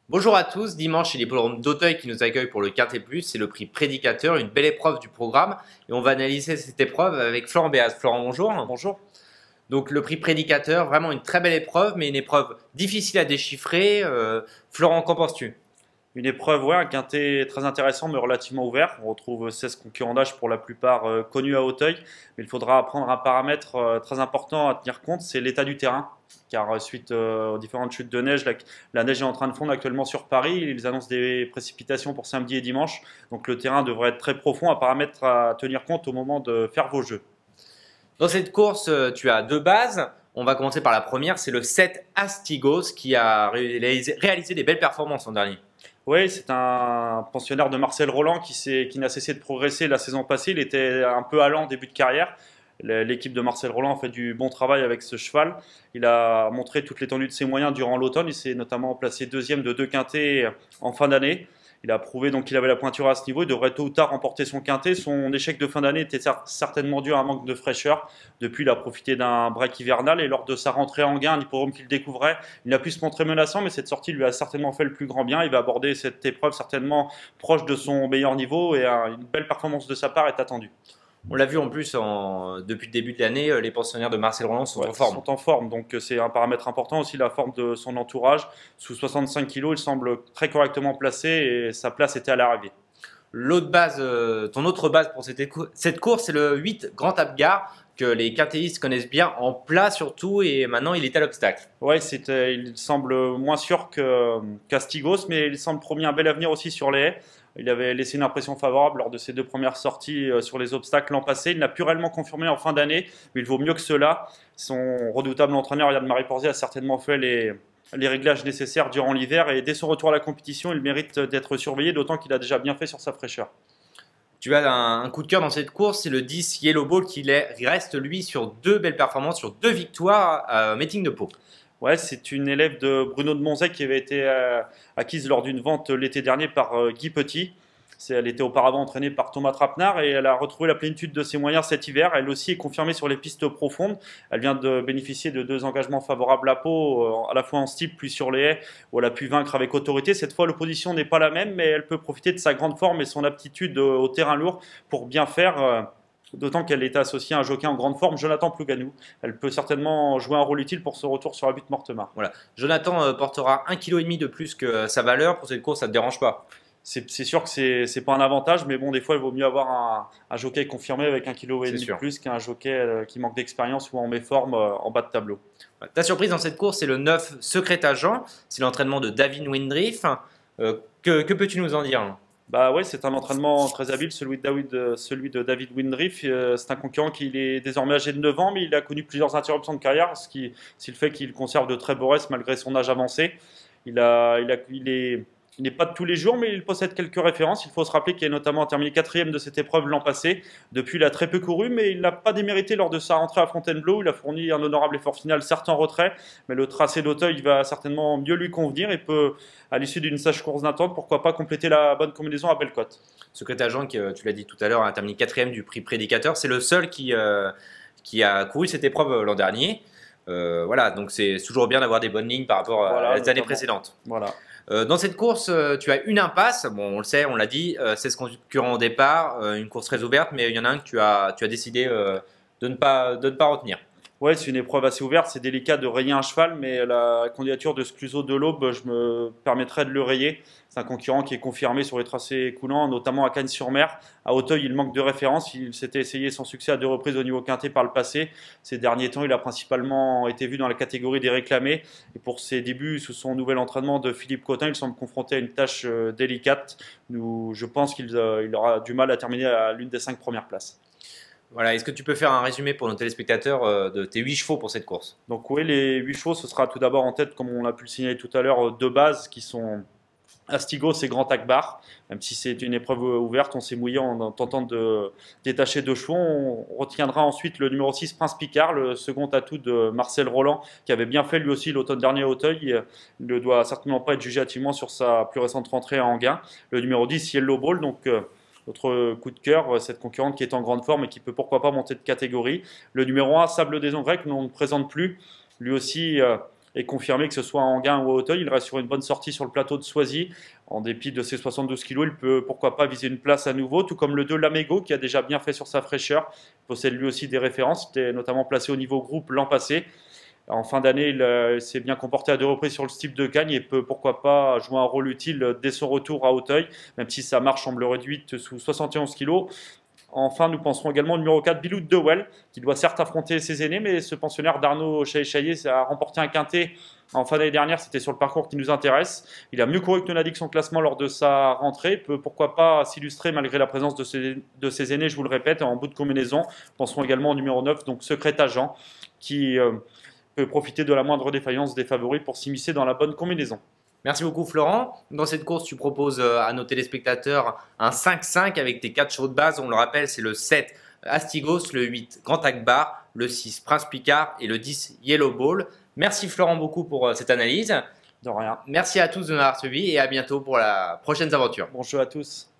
Bonjour à tous, dimanche c'est l'hippodrome d'Auteuil qui nous accueille pour le Quintet Plus, c'est le prix Prédicateur, une belle épreuve du programme et on va analyser cette épreuve avec Florent Béaz. Florent, bonjour. Bonjour. Donc le prix Prédicateur, vraiment une très belle épreuve mais une épreuve difficile à déchiffrer. Florent, qu'en penses-tu? Une épreuve, ouais, un quintet très intéressant mais relativement ouvert. On retrouve 16 concurrents d'âge pour la plupart connus à Auteuil. Mais il faudra apprendre un paramètre très important à tenir compte, c'est l'état du terrain. Car suite aux différentes chutes de neige, la neige est en train de fondre actuellement sur Paris. Ils annoncent des précipitations pour samedi et dimanche. Donc le terrain devrait être très profond, un paramètre à tenir compte au moment de faire vos jeux. Dans cette course, tu as deux bases. On va commencer par la première, c'est le 7 Astigos qui a réalisé des belles performances en dernier. Oui, c'est un pensionnaire de Marcel Roland qui n'a cessé de progresser la saison passée. Il était un peu allant en début de carrière. L'équipe de Marcel Roland a fait du bon travail avec ce cheval. Il a montré toute l'étendue de ses moyens durant l'automne. Il s'est notamment placé deuxième de 2 quintets en fin d'année. Il a prouvé donc qu'il avait la pointure à ce niveau. Il devrait tôt ou tard remporter son quintet. Son échec de fin d'année était certainement dû à un manque de fraîcheur. Depuis, il a profité d'un break hivernal et lors de sa rentrée en gain, un hippodrome qu'il découvrait, il a pu se montrer menaçant, mais cette sortie lui a certainement fait le plus grand bien. Il va aborder cette épreuve certainement proche de son meilleur niveau et une belle performance de sa part est attendue. On l'a vu en plus depuis le début de l'année, les pensionnaires de Marcel Roland sont en forme. Sont en forme, donc c'est un paramètre important aussi, la forme de son entourage. Sous 65 kg, il semble très correctement placé et sa place était à l'arrivée. L'autre base, ton autre base pour cette course, c'est le 8 Grand Abgar que les quintéistes connaissent bien en plat surtout et maintenant il est à l'obstacle. Ouais, il semble moins sûr qu'Astigos, mais il semble promis un bel avenir aussi sur les haies. Il avait laissé une impression favorable lors de ses 2 premières sorties sur les obstacles l'an passé. Il n'a plus réellement confirmé en fin d'année, mais il vaut mieux que cela. Son redoutable entraîneur, Yann-Marie Porzé, a certainement fait les réglages nécessaires durant l'hiver et dès son retour à la compétition, il mérite d'être surveillé, d'autant qu'il a déjà bien fait sur sa fraîcheur. Tu as un coup de cœur dans cette course, c'est le 10 Yellow Ball qui reste lui sur 2 belles performances, sur 2 victoires à Meeting de Pau. Ouais, c'est une élève de Bruno de Monzec qui avait été acquise lors d'une vente l'été dernier par Guy Petit. Elle était auparavant entraînée par Thomas Trapenard et elle a retrouvé la plénitude de ses moyens cet hiver. Elle aussi est confirmée sur les pistes profondes. Elle vient de bénéficier de 2 engagements favorables à Pau, à la fois en steeple puis sur les haies, où elle a pu vaincre avec autorité. Cette fois, l'opposition n'est pas la même, mais elle peut profiter de sa grande forme et son aptitude au terrain lourd pour bien faire. D'autant qu'elle est associée à un jockey en grande forme, Jonathan Plouganou. Elle peut certainement jouer un rôle utile pour ce retour sur la butte Mortemart. Voilà. Jonathan portera 1,5 kg de plus que sa valeur. Pour cette course, ça ne te dérange pas? C'est sûr que c'est pas un avantage, mais bon, des fois, il vaut mieux avoir un jockey confirmé avec 1,5 kg de plus qu'un jockey qui manque d'expérience ou en méforme en bas de tableau. Ta surprise dans cette course, c'est le 9 Secret Agent. C'est l'entraînement de David Windriff. Que peux-tu nous en dire? Bah ouais, c'est un entraînement très habile, celui de David Windriff. C'est un concurrent qui est désormais âgé de 9 ans, mais il a connu plusieurs interruptions de carrière, c'est le fait qu'il conserve de très beaux restes malgré son âge avancé. Il n'est pas de tous les jours, mais il possède quelques références. Il faut se rappeler qu'il a notamment terminé 4e de cette épreuve l'an passé. Depuis, il a très peu couru, mais il n'a pas démérité lors de sa rentrée à Fontainebleau. Il a fourni un honorable effort final, certes en retrait, mais le tracé d'Auteuil va certainement mieux lui convenir et peut, à l'issue d'une sage course d'attente, pourquoi pas compléter la bonne combinaison à Bellecote. Secret Agent, qui, tu l'as dit tout à l'heure, a terminé 4e du prix Prédicateur. C'est le seul qui a couru cette épreuve l'an dernier. Voilà, donc c'est toujours bien d'avoir des bonnes lignes par rapport à les années précédentes. Voilà. Dans cette course, tu as une impasse. Bon, on le sait, on l'a dit, 16 concurrents au départ, une course très ouverte, mais il y en a un que tu as décidé de ne pas retenir. Ouais, c'est une épreuve assez ouverte, c'est délicat de rayer un cheval, mais la candidature de Scluso de l'Aube, je me permettrais de le rayer. C'est un concurrent qui est confirmé sur les tracés coulants, notamment à Cagnes-sur-Mer. À Auteuil, il manque de référence. Il s'était essayé sans succès à 2 reprises au niveau quintet par le passé. Ces derniers temps, il a principalement été vu dans la catégorie des réclamés. Et pour ses débuts sous son nouvel entraînement de Philippe Cotin, il semble confronté à une tâche délicate. Je pense qu'il aura du mal à terminer à l'une des 5 premières places. Voilà, est-ce que tu peux faire un résumé pour nos téléspectateurs de tes 8 chevaux pour cette course? Donc oui, les 8 chevaux, ce sera tout d'abord en tête, comme on l'a pu le signaler tout à l'heure, 2 bases qui sont Astigos et Grand Akbar. Même si c'est une épreuve ouverte, on s'est mouillé en tentant de détacher 2 chevaux. On retiendra ensuite le numéro 6, Prince Picard, le second atout de Marcel Roland, qui avait bien fait lui aussi l'automne dernier à Auteuil. Il ne doit certainement pas être jugé hâtivement sur sa plus récente rentrée à Enghien. Le numéro 10, Yellow Ball, donc notre coup de cœur, cette concurrente qui est en grande forme et qui peut pourquoi pas monter de catégorie. Le numéro 1, Sable des Ongrets, que l'on ne présente plus. Lui aussi est confirmé, que ce soit à Enghien ou à Auteuil. Il reste sur une bonne sortie sur le plateau de Soisy. En dépit de ses 72 kg, il peut pourquoi pas viser une place à nouveau, tout comme le 2 Lamego qui a déjà bien fait sur sa fraîcheur. Il possède lui aussi des références, il était notamment placé au niveau groupe l'an passé. En fin d'année, il s'est bien comporté à 2 reprises sur le steep de Cagnes et peut pourquoi pas jouer un rôle utile dès son retour à Auteuil, même si sa marche semble réduite sous 71 kg. Enfin, nous penserons également au numéro 4, Bilou de Well, qui doit certes affronter ses aînés, mais ce pensionnaire d'Arnaud Chaillet a remporté un quintet en fin d'année dernière. C'était sur le parcours qui nous intéresse. Il a mieux couru que Tonadic son classement lors de sa rentrée. Il peut pourquoi pas s'illustrer malgré la présence de ses aînés, je vous le répète, en bout de combinaison. Penserons également au numéro 9, donc Secret Agent, qui peut profiter de la moindre défaillance des favoris pour s'immiscer dans la bonne combinaison. Merci beaucoup Florent. Dans cette course, tu proposes à nos téléspectateurs un 5-5 avec tes 4 chevaux de base. On le rappelle, c'est le 7 Astigos, le 8 Grand Akbar, le 6 Prince Picard et le 10 Yellow Ball. Merci Florent beaucoup pour cette analyse. De rien. Merci à tous de nous avoir suivis et à bientôt pour la prochaine aventure. Bonjour à tous.